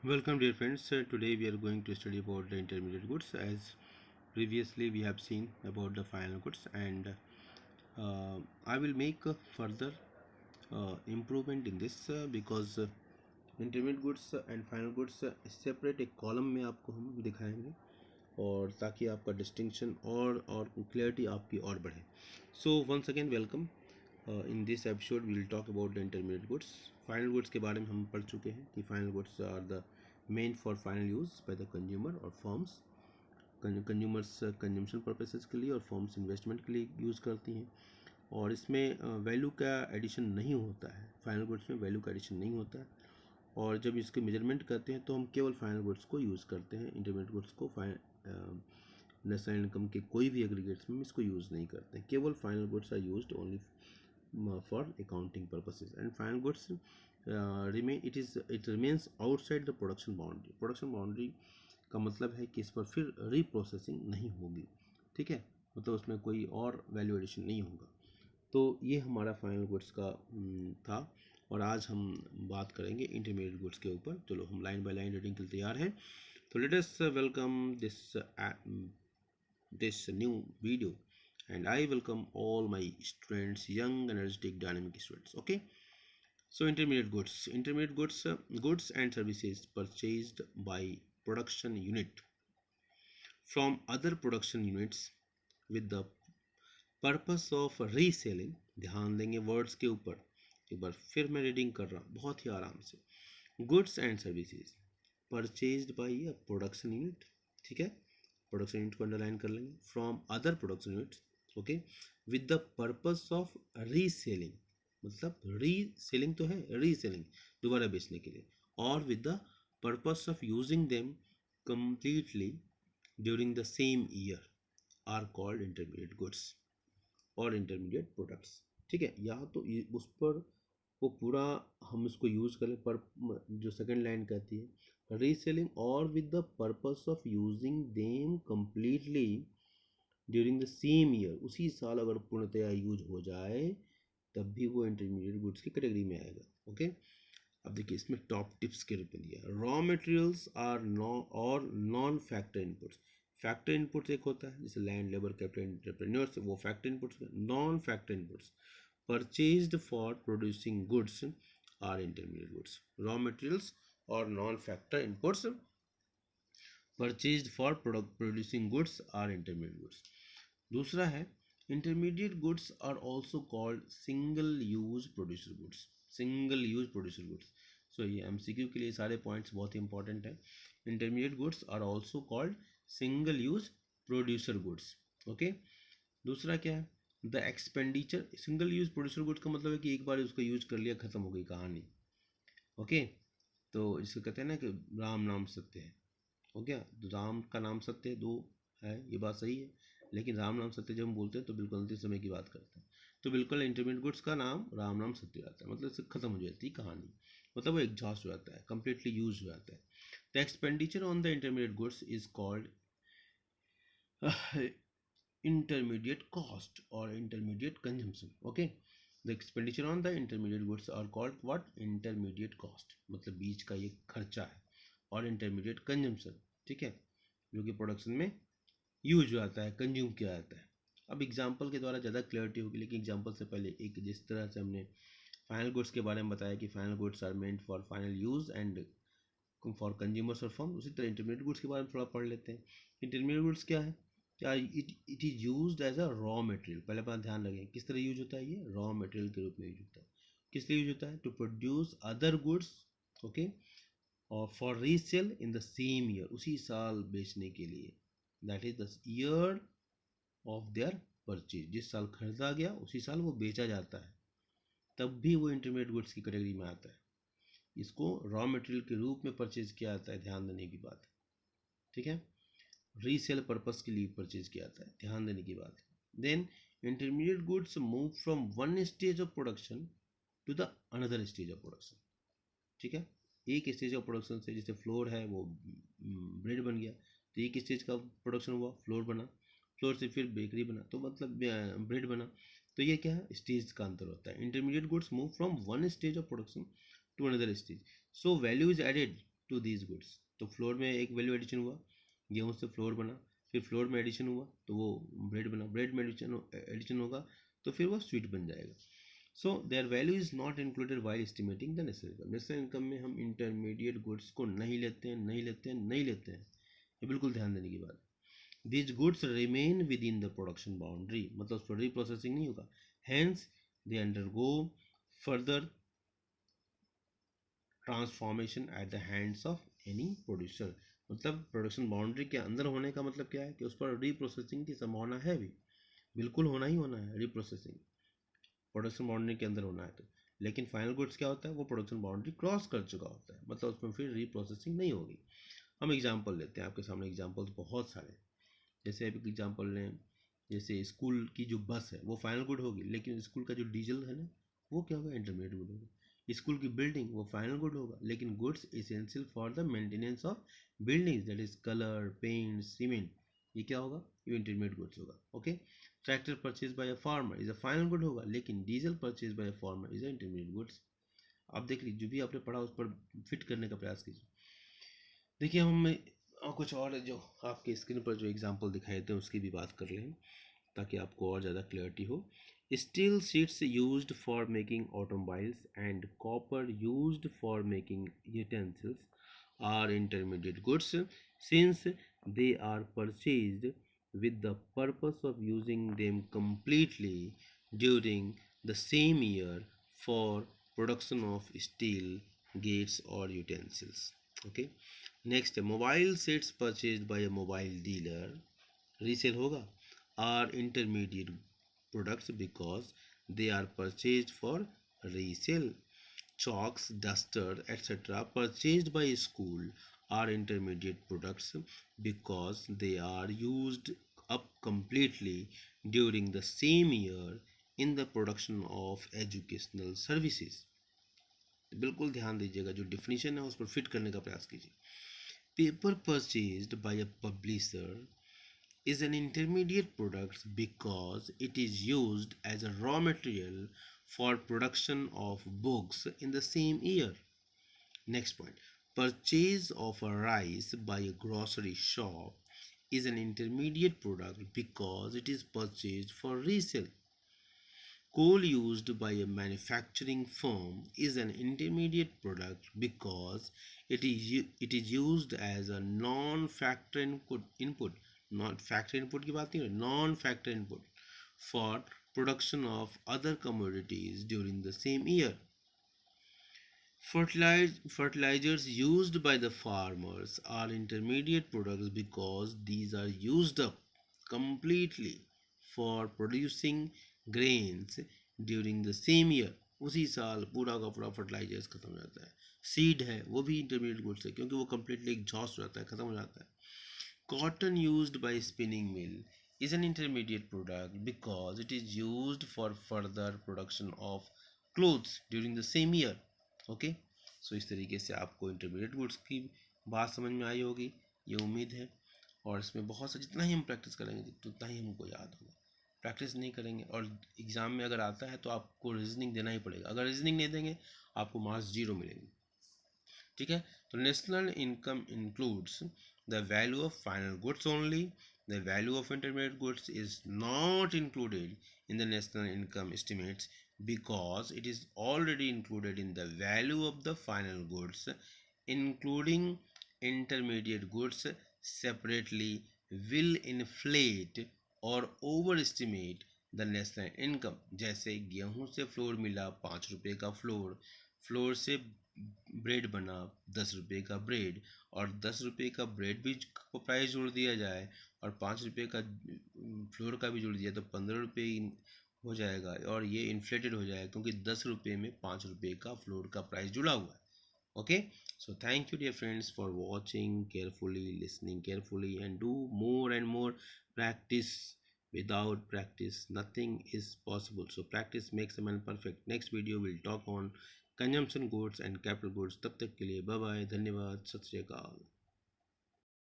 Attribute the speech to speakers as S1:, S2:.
S1: Welcome dear friends. Today we are going to study about the intermediate goods. As previously we have seen about the final goods, and I will make a further improvement in this because intermediate goods and final goods separate एक column में आपको हम दिखाएंगे और ताकि आपका distinction और clarity आपकी और बढ़े. So once again welcome. In this episode we will talk about the intermediate goods. Final goods के बारे में हम पढ़ चुके हैं कि final goods are the main for final use by the consumer और फर्म्स. कंज्यूमर्स कंजम्पशन पर्पसेस के लिए और फर्म्स इन्वेस्टमेंट के लिए यूज़ करती हैं, और इसमें वैल्यू का एडिशन नहीं होता है. फाइनल गुड्स में वैल्यू का एडिशन नहीं होता है, और जब इसके मेजरमेंट करते हैं तो हम केवल फाइनल गुड्स को यूज़ करते हैं. इंटरमीडिएट गुड्स को नेशनल इनकम के कोई भी एग्रीगेट्स में इसको यूज़ नहीं करते हैं. केवल final goods are used only for accounting purposes, and final goods it remains outside the production boundary का मतलब है कि इस पर फिर रीप्रोसेसिंग नहीं होगी. ठीक है, मतलब उसमें कोई और वैल्यू एडिशन नहीं होगा. तो ये हमारा फाइनल गुड्स का था, और आज हम बात करेंगे इंटरमीडिएट गुड्स के ऊपर. चलो हम लाइन बाय लाइन रीडिंग के लिए तैयार हैं. तो let us welcome this new video, and I welcome all my students, young, energetic, dynamic students. Okay, so intermediate goods, goods and services purchased by production unit from other production units with the purpose of reselling. ध्यान देंगे words के ऊपर. एक बार फिर मैं reading कर रहा हूँ बहुत ही आराम से. Goods and services purchased by a production unit. ठीक है, प्रोडक्शन यूनिट को अंडरलाइन कर लेंगे. From other production units, okay, with the purpose of reselling. मतलब रीसेलिंग तो है, रीसेलिंग दोबारा बेचने के लिए, और with the purpose of using them completely during the same year are called intermediate goods और इंटरमीडिएट प्रोडक्ट्स. ठीक है, या तो उस पर वो पूरा हम इसको यूज़ करें, पर जो सेकंड लाइन कहती है रीसेलिंग और with the purpose of using them completely during the same year. उसी साल अगर पूर्णतया यूज हो जाए तब भी वो इंटरमीडिएट गुड्स की कैटेगरी में आएगा. ओके, अब देखिए इसमें टॉप टिप्स के रूप में दिया. Raw materials are non factor inputs. Factor inputs एक होता है जैसे लैंड, लेबर, कैपिटल, एंटरप्रेन्योर्स, वो factor inputs. Non factor inputs purchased for producing goods are intermediate goods. Raw materials or non-factor inputs purchased for producing goods are intermediate goods. दूसरा है intermediate goods are also called single use producer goods. single use producer goods. So ये MCQ के लिए सारे points बहुत ही important है. intermediate goods are also called single use producer goods. Okay, दूसरा क्या है the expenditure. Single use producer goods का मतलब है कि एक बार उसका यूज कर लिया, खत्म हो गई कहानी. ओके, तो जिसको कहते हैं ना कि राम नाम सत्य है. हो गया, तो राम का नाम सत्य है, दो है, ये बात सही है, लेकिन राम नाम सत्य जब हम बोलते हैं तो बिल्कुल अंतिम समय की बात करते हैं. तो बिल्कुल इंटरमीडिएट गुड्स का नाम राम नाम सत्य आता है, मतलब इससे खत्म हो जाती है कहानी, मतलब वो एग्जॉस्ट हो जाता है, कंप्लीटली यूज हो जाता है. The expenditure on the intermediate goods is called intermediate cost or intermediate consumption. Okay, the expenditure on the intermediate goods are called what? Intermediate cost. मतलब बीच का ये खर्चा है. और intermediate consumption, ठीक है, जो कि प्रोडक्शन में यूज हो जाता है, कंज्यूम किया जाता है. अब एग्जांपल के द्वारा ज़्यादा क्लियरिटी होगी, लेकिन एग्जांपल से पहले एक जिस तरह से हमने फाइनल गुड्स के बारे में बताया कि final goods are meant for final use and for consumers और फर्म, उसी तरह इंटरमीडिएट गुड्स के बारे में थोड़ा पढ़ लेते हैं. इंटरमीडिएट गुड्स क्या है? क्या it is used as a raw material. पहले बात ध्यान रखें किस तरह यूज होता है. ये रॉ मटेरियल के रूप में यूज होता है. किस लिए यूज होता है? To produce other goods, okay, और for resale in the same year. उसी साल बेचने के लिए. That is the year of their purchase. जिस साल खरीदा गया उसी साल वो बेचा जाता है, तब भी वो इंटरमीडिएट गुड्स की कैटेगरी में आता है. इसको रॉ मटेरियल के रूप में परचेज किया जाता है, ध्यान देने की बात है. ठीक है, रीसेल पर्पस के लिए परचेज किया जाता है, ध्यान देने की बात है. Then intermediate goods move from one stage of production to the another stage of production. ठीक है, एक स्टेज ऑफ प्रोडक्शन से, जैसे फ्लोर है वो ब्रेड बन गया, तो एक स्टेज का प्रोडक्शन हुआ, फ्लोर बना, फ्लोर से फिर बेकरी बना, तो मतलब ब्रेड बना. तो ये क्या है? स्टेज का अंतर होता है. Intermediate goods move from one stage of production to another stage. So value is added to these goods. तो फ्लोर में एक वैल्यू एडिशन हुआ, गेहूँ से फ्लोर बना, फिर फ्लोर में एडिशन हुआ तो वो ब्रेड बना, ब्रेड में एडिशन होगा तो फिर वो स्वीट बन जाएगा। So their value is not included while estimating the national income. National income में हम इंटरमीडिएट गुड्स को नहीं लेते हैं, नहीं लेते हैं, नहीं लेते हैं, ये बिल्कुल ध्यान देने की बात। These goods remain within the production boundary, मतलब उस पर reprocessing नहीं होगा, hence they undergo further transformation at the hands of any producer. मतलब प्रोडक्शन बाउंड्री के अंदर होने का मतलब क्या है कि उस पर रीप्रोसेसिंग की संभावना है भी, बिल्कुल होना ही होना है रीप्रोसेसिंग, प्रोडक्शन बाउंड्री के अंदर होना है तो। लेकिन फाइनल गुड्स क्या होता है, वो प्रोडक्शन बाउंड्री क्रॉस कर चुका होता है, मतलब उसमें फिर रीप्रोसेसिंग नहीं होगी। हम एग्जाम्पल लेते हैं, आपके सामने एग्जाम्पल्स बहुत सारे। जैसे अभी एग्जाम्पल लें, जैसे स्कूल की जो बस है वो फाइनल गुड होगी, लेकिन स्कूल का जो डीजल है ना वो क्या होगा, इंटरमीडिएट गुड होगा। स्कूल की बिल्डिंग वो फाइनल गुड होगा, लेकिन goods essential for the maintenance of buildings that is colour, paint, cement, ये क्या होगा, ये इंटरमीडिएट गुड्स होगा। Okay, tractor purchase by a farmer is a final good होगा, लेकिन diesel purchase by a farmer is a intermediate goods. आप देख लीजिए, जो भी आपने पढ़ा उस पर फिट करने का प्रयास कीजिए। देखिए हम कुछ और जो आपके स्क्रीन पर जो एग्जांपल दिखाए थे उसकी भी बात कर लें ताकि आपको और ज़्यादा क्लियरिटी हो। Steel sheets used for making automobiles and copper used for making utensils are intermediate goods since they are purchased with the purpose of using them completely during the same year for production of steel gates or utensils. Okay, next mobile sets purchased by a mobile dealer resale होगा, are intermediate products because they are purchased for resale. Chalks, duster, etc. purchased by a school are intermediate products because they are used up completely during the same year in the production of educational services. बिल्कुल ध्यान दीजिएगा, जो definition है उस पर fit करने का प्रयास कीजिए। Paper purchased bye a publisher is an intermediate product because it is used as a raw material for production of books in the same year. Next point, purchase of a rice by a grocery shop is an intermediate product because it is purchased for resale. Coal used by a manufacturing firm is an intermediate product because it is used as a non-factor input, not factor input की बात नहीं, non-factor input for production of other commodities during the same year. Fertilizers used by the farmers are intermediate products because these are used up completely for producing grains during the same year. उसी साल पूरा का पूरा fertilisers खत्म हो जाता है। Seed है वो भी इंटरमीडिएट गुड्स है क्योंकि वो कम्प्लीटली एग्जॉस्ट हो जाता है, खत्म हो जाता है। Cotton used by spinning mill is an intermediate product because it is used for further production of clothes during the same year. Okay, so इस तरीके से आपको इंटरमीडिएट गुड्स की बात समझ में आई होगी, ये उम्मीद है। और इसमें बहुत सा जितना ही हम प्रैक्टिस करेंगे उतना ही हमको याद होगा। प्रैक्टिस नहीं करेंगे और एग्ज़ाम में अगर आता है तो आपको रीजनिंग देना ही पड़ेगा, अगर रीजनिंग नहीं देंगे आपको मार्क्स 0 मिलेंगे। ठीक है, तो national income includes the value of final goods only, the value of intermediate goods is not included in the national income estimates because it is already included in the value of the final goods. Including intermediate goods separately will inflate or overestimate the national income. जैसे गेहूं से floor मिला 5 रुपये का floor, floor से bread बना 10 रुपये का ब्रेड, और 10 रुपये का ब्रेड भी को प्राइस जोड़ दिया जाए और 5 रुपये का फ्लोर का भी जोड़ दिया तो 15 रुपये हो जाएगा, और ये इन्फ्लेटेड हो जाएगा क्योंकि 10 रुपये में 5 रुपये का फ्लोर का प्राइस जुड़ा हुआ है। Okay, so thank you dear friends for watching carefully, listening carefully, and do more and more practice. Without practice nothing is possible, so practice makes a man perfect. Next video will talk on consumption goods and capital goods. तब तक के लिए bye bye, धन्यवाद, सत श्री अकाल।